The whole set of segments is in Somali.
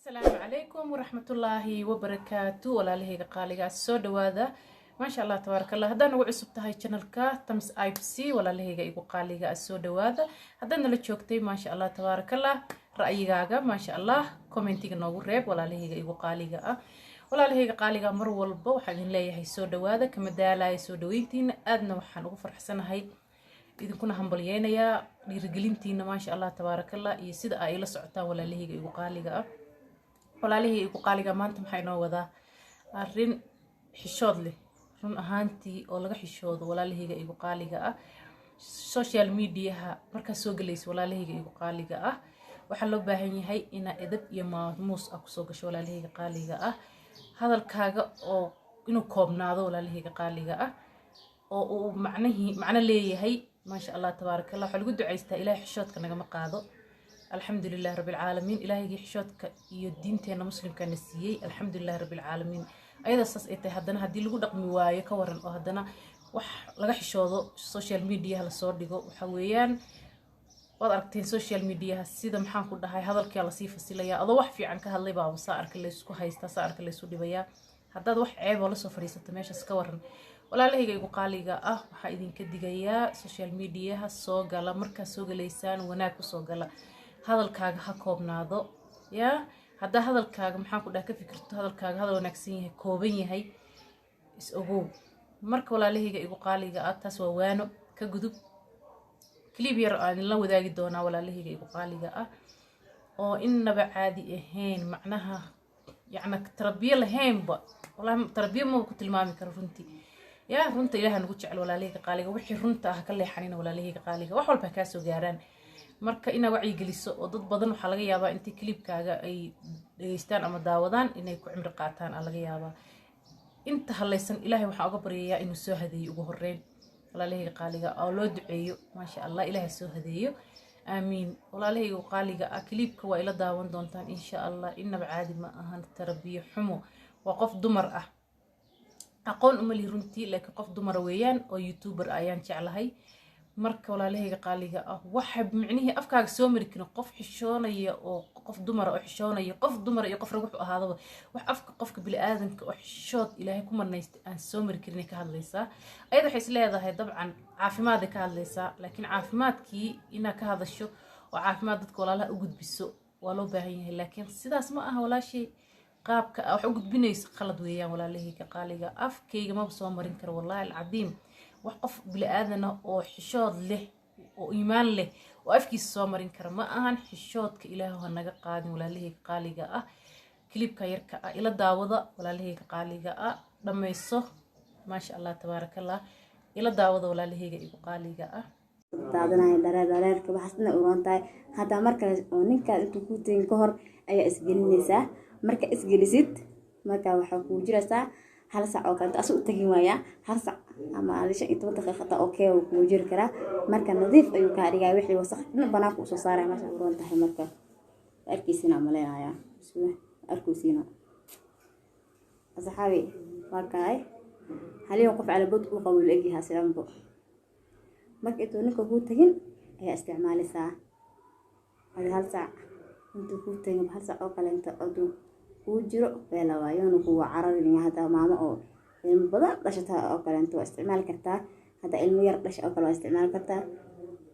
السلام عليكم ورحمة الله وبركاته ولا لهيك قالي السود وهذا ما شاء الله تبارك الله هذا نوع عصبت هاي channel كا تمس اي بي سي ولا لهيك يقول قالي السود وهذا هذا نلتشوكتي ما شاء الله تبارك الله رأيي ما شاء الله كومنتي نوع ريب ولا لهيك يقول قالي ولا لهيك قالي مر والبا وحين لي هي السود وهذا كمدالا يسود وينتين أدنى وحن وفرح سنة هاي إذا كنا همبليين يا رجلينتين ما شاء الله تبارك الله يصير أيلا سعتا ولا لهيك يقول قالي walaalihii igu qaaliga maanta maxay noo wadaa arrin xishood leh run ahaantii oo laga xishoodo walaalihii igu qaaliga ah social media marka soo galayso walaalihii igu qaaliga ah waxa loo baahan yahay in edeb iyo maamuus ah ku soo gasho walaalihii qaaliga ah hadalkaaga oo inuu koobnaado walaalihii qaaliga ah oo uu macna leeyahay ma sha Allah tabarakallah waxa lagu duceystaa ilaahay xishoodka naga ma qaado الحمد لله رب العالمين إلهي حشوتك يدينتنا مسلم كان نسيي الحمد لله رب العالمين أيضا صص إنت هدنا هدي لقول رقم واي كورن أو هدنا وح لقى حشوده السوشيال ميديا هالصور ديجو وحويان وضعتين سوشيال ميديا هالسيدة محن كل هاي هذا الكي على صيف السلية أضوح في عنك هاللي بقى وصار كل يسكو هاي استصار كل يسودي بيا هذا ضوح عيب ولا سفري ستماشى سكورن ولا له يجي قالي وحايدين كدي جايا سوشيال ميديا هالسوق على مركز سوق ليسان وناكو سوق على hadalkaaga ha koobnaado ya hadda hadalkaaga maxaan ku dhahay ka fikirto hadalkaaga hadal wanaagsan yahay kooban yahay is ogow marka walaalahayga igu qaaliga ah taas waa waano ka gudub clip yar aan la wadaagi doonaa walaalahayga igu qaaliga ah oo inaba caadi ahayn macnaha yacni tarbiya lahaynba walahi tarbiya ma ku tilmaami karo runtii ya runta ilaahay nagu jecel walaalahayga qaaliga wixii runta ah ka leexanina walaalahayga qaaliga wax walba ka soo gaaraan marka ina wacyi geliso oo dad badan waxa laga yaabaa intii clipkaaga ay dhageystaan ama daawadaan inay ku cimri qaataan laga yaabaa inta halaysan ilaahay waxa uga baryayaa inuu soo hadeeyo ugu horeyn walaalahayga qaaliga oo loo duceeyo ma sha Allah ilaahay soo hadeeyo aamiin walaalahayga qaaliga clipka waa ila daawan doontaan insha Allah inaba caadi ma ahan tarbiyo xumo waa qof dumar ah aqoon uma li runtii laakiin qof dumar weeyaan oo youtuber ayaan jeclahay marka walaalahayga qaaliga ah waxa micnihii afkaaga soo mari karin qof xishoonaya oo qof dumar oo xishoonaya qof dumar iyo qof rag wuxuu ahaadaba wax afka qofka bili aadanka oo xishood ilaahay ku marnaysta aan soo mari karin ka hadlaysaa ayada waxay isleedahay dabcan caafimaad ka hadlaysaa laakiin caafimaadkii ina ka hadasho oo caafimaad dadka walaalaha u gudbiso waa loo baahan yahay laakiin sidaas ma aha walaashay qaabka wax u gudbinayso qalad weeyaan walaalahayga qaaliga afkayga ma soo marin karo wallahi alcadiim وقف بالآذنة أو حشود له أو إيمان له وأفكيس صامر كر ما أهن حشود كإله هنجا قادم ولا له قالي جاء كليب كيرك إلى داوضة ولا له قالي جاء لما يصه ما شاء الله تبارك الله إلى داوضة ولا له قالي جاء تعبنا درر كبحثنا أورانتاي هذا مركز ونكا تكوتين كهر أي إسجل نساء مركز إسجل زد مركز وحكو جرسا هل ساعة كانت أسوء تجمعية هل ساعة أما ليش أنت دقيقة أوكي وكوجر كرا مركز نظيف أيوة كاريجا وحي وسخ بناك وصارع ما شاء الله أنت هي مركز أركيسينا ملاها يا بسم الله أركوسينا أصحابي مركز هل يوقف على بدء وقبل أجيها سلام بق مركز تونك هو تجين هي استعمال ساعة هذا هل ساعة أنت هو تجين بهل ساعة أوكل أنت أدو وجرو بلا وايون هو عرض لي هذا ماما أو البضع رشتها أوكل أنت واستعمال كرتا هذا المير رش أوكل واستعمال كرتا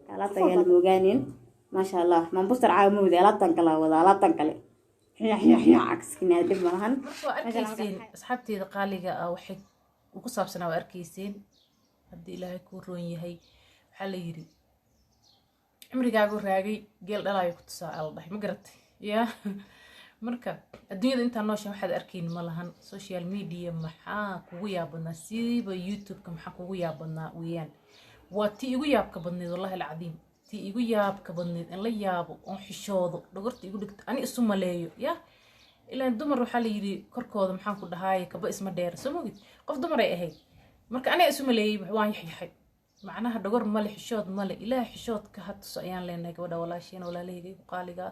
على طيال المجانين ما شاء الله من بصر عامود على تنقلا ولا على تنقلي حيا عكس كنا دب مهن وأركيسين أصحابتي قاليجا أو حك وقصاب سنة وأركيسين هدي إلهي كوروني هي حل يري عمري قاعد راجي قال لا يكون سائل الله ما قرت يا marka adduunyada inta noosha waxaad arkayn ma lahan social media maxaa kugu yaabana siiba youtube-ka maxaa kugu yaabana weeyaan waa tii igu yaabka badneed wallahi alcadiim tii igu yaabka badneed in la yaabo oo xishoodo dhogorta igu dhigto ani isu maleeyo ya ilaa dumar waxa la yiri korkooda maxaan ku dhahay kaba isma dheer soo mogid qof dumar ay ahayd marka ani isu maleeyay waan yaxay macnaha dhogor male xishood male ilaahay xishoodka hadda ayaan leenahay gabadha walaasheen walaalahayga qaaliga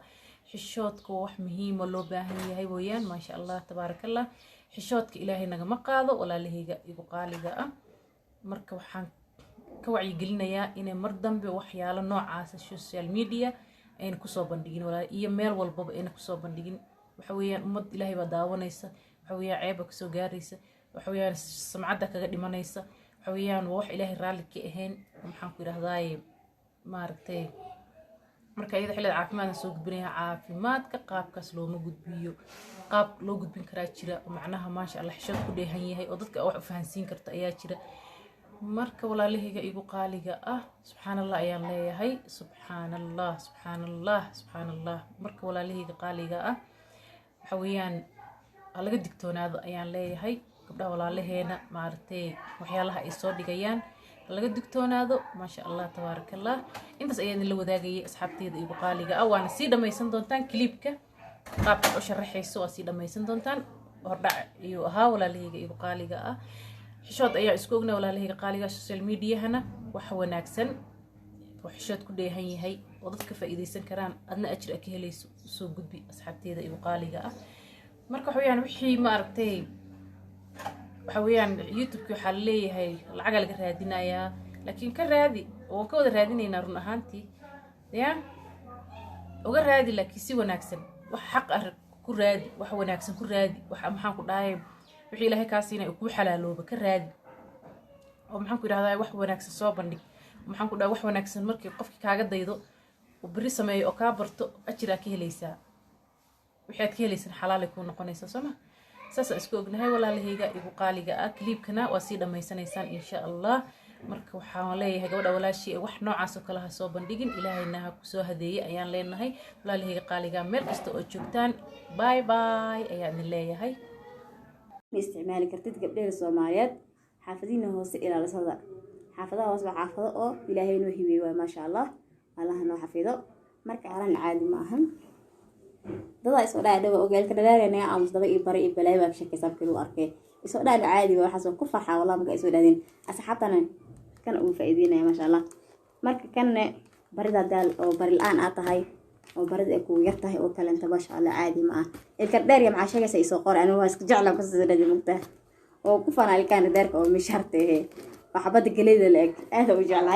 حشوتك وح مهم ولو باهي هاي ويان ما شاء الله تبارك الله حشوتك إلهي نجم قاضو ولا له يقال جاء مركب حن كوعي قلنا يا إن مردم بوحيا على نوع عاس السوشيال ميديا إن كسب بندقين ولا إيميل والباب إن كسب بندقين waxa weeyaan ummad ilaahay baa daawanaysa waxa weeyaan ceeba kasoo gaaraysa waxa weeyaan samcadda kaga dhimanaysa waxa weeyaan waa wax ilaahay raalli ka ahayn maxaan ku yidhahdaaye maaragtay marka iyada xilliga caafimaadna soo gudbinaya caafimaadka qaabkaas looma gudbiyo qaab loo gudbin karaa jira macnaha maasha allah xishood ku dheehan yahay oo dadka wax u fahansiin karta ayaa jira marka walaalahayga igu qaaliga ah subxaanallah ayaan leeyahay subxaanallah subxaanallah subxaanallah marka walaalahayga qaaliga ah waxa weeyaan laga digtoonaado ayaan leeyahay gabdhaha walaalaheena maaragtay waxyaalaha ay soo dhigayaan laga digtoonaado maasha allah tabaarakallah intaas ayaan la wadaagayay asxaabteeda igu qaaliga ah waana sii dhamaysan doontaan clipka qaabka u sharaxayso waa sii dhamaysan doontaan hordhac iyo ahaa walaalahayga igu qaaliga ah xishood ayaa isku ognaa walaalahayga qaaliga social mediahana wax wanaagsan oo xishood ku dheehan yahay oo dadka faa'iideysan karaan adna ajir ka helayso soo gudbi asxaabteeda igu qaaliga ah marka waxa weeyaan wixii ma aragtay waxa weeyaan youtube-ki waxa leeyahay lacag laga raadinayaa laakiin ka raadi oo ka wada raadinaynaa run ahaantii ya uga raadi laakiin si wanaagsan wax xaq ah ku raadi wax wanaagsan ku raadi wax maxaan ku dhahay wixii ilaahay ka siinay ku xalaalooba ka raadi oo maxaan ku yiraahdaa wax wanaagsan soo bandhig maxaan ku dhahay wax wanaagsan markii qofkii kaaga daydo oo bari sameeyo oo ka barto ajir ka helaysaa wixii aad ka helaysan xalaal ay ku noqonaysaa soma saas isku ognahay walaalahayga igu qaaliga ah clipkana waa sii dhameysanaysaan insha Allah marka waxaan leeyahay gabadha walaashii wax noocaas oo kale ha soo bandhigin ilaahayna ha ku soo hadeeyay ayaan leenahay walaalahayga qaaliga meel kasta oo joogtaan bye bye ayaan leeyahay isticmaali kartid gabdhaha Soomaaliyeed xaafadiina hoose ilaalisada xaafadaha hoose waa xaafado oo ilaahay noo hibeeyay waa ma sha Allah Allah noo xafido marka aran caadi ma ahan dada isoo dhaadhaw ogaalka dhalaarayna aamus daba ii bari ii balay waa shakaysan kii arkay isoo dhaadhaw caadi waa xasan ku farxa wallahi marka isoo dhaadin asxaabtana kan uu faa'iideynaya ma sha Allah marka kan barida daal oo bari la'aan aad tahay oo barida ay ku yar tahay oo kale inta ma sha Allah caadi ma ah ilka dheer ya macaashaysa isoo qor anigu waa iska jeclaan ku soo dhaadin mugta oo ku fanaa ilkaan dheerka oo mishartay waxbada galeeda leeg aad u jeclahay